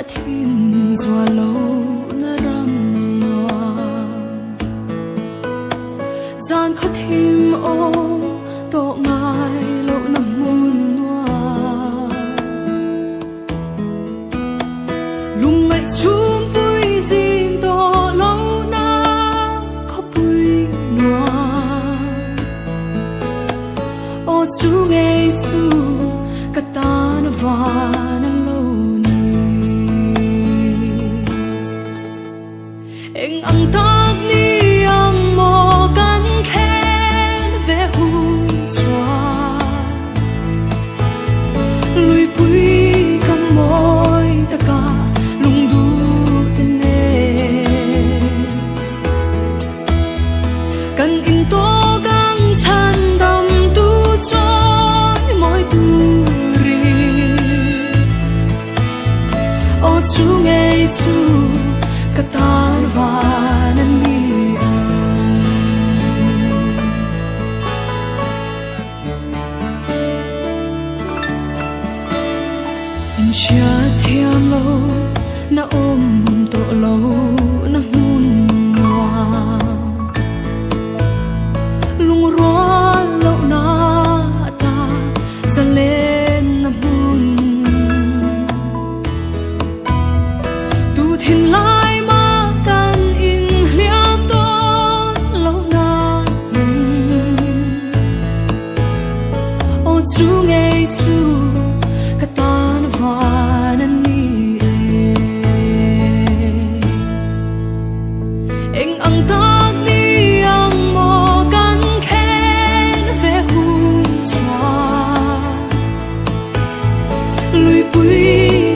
a thim zua lo na ram noa zan kho thim o to ngai lo na mun noa lung mai chum pui zin to lo na kho pui noa o chu ngei chu ka tan va na lo ni eng ang tak ni ang mo kan khen ve hun chua lui pui kam moi ta ka lung du ten ne kan in to gang chan dam tu choi moi tu chu ngei chu ka tan va nan mi in chia thiam lo na om to lo na mun noa lung ro lo na ta za lên na mun thiên lai ma kan in liam to lo na o chu ngei chu ka tan va nan ni eng ang tak ni ang mo kan khen ve hun chua lui pui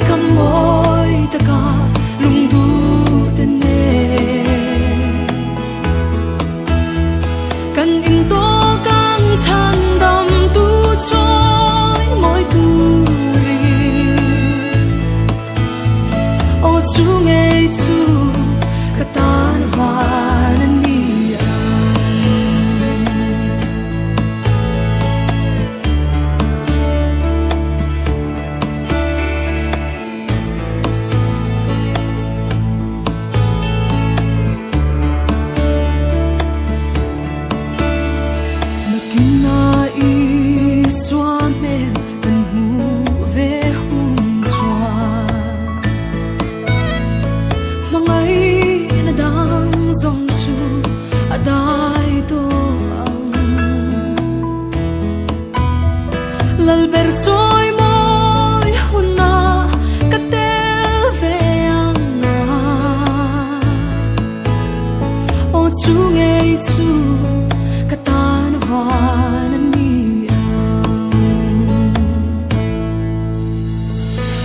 kam moi ta ka lung du ten ne kan in to kang chan dam tu choi moi tu ri o chu ngei chu ka tan va nan ni lal ber choi moi hunna ka tel ve ang na o chu ngei chu ka tan va nan ni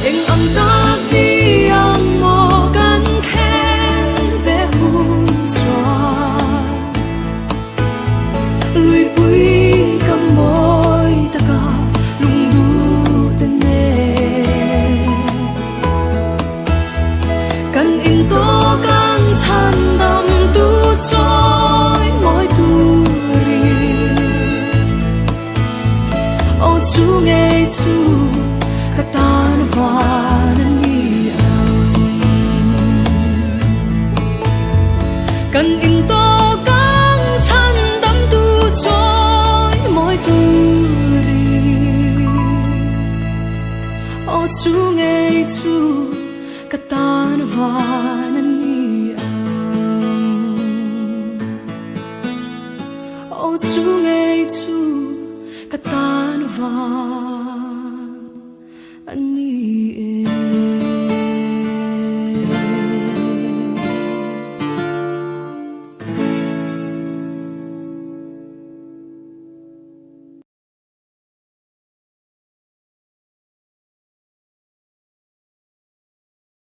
eng am tak ni ang mo kan khen ve hun chua lui pui kam moi ta ka kan in to kan chan dam tu choi moi tu ri o chu ngei chu ka tan va nan ni kan in to kan chan dam tu choi moi tu ri o chu ngei chu ka tan va nan ni o chu ngei chu ka tan va an ni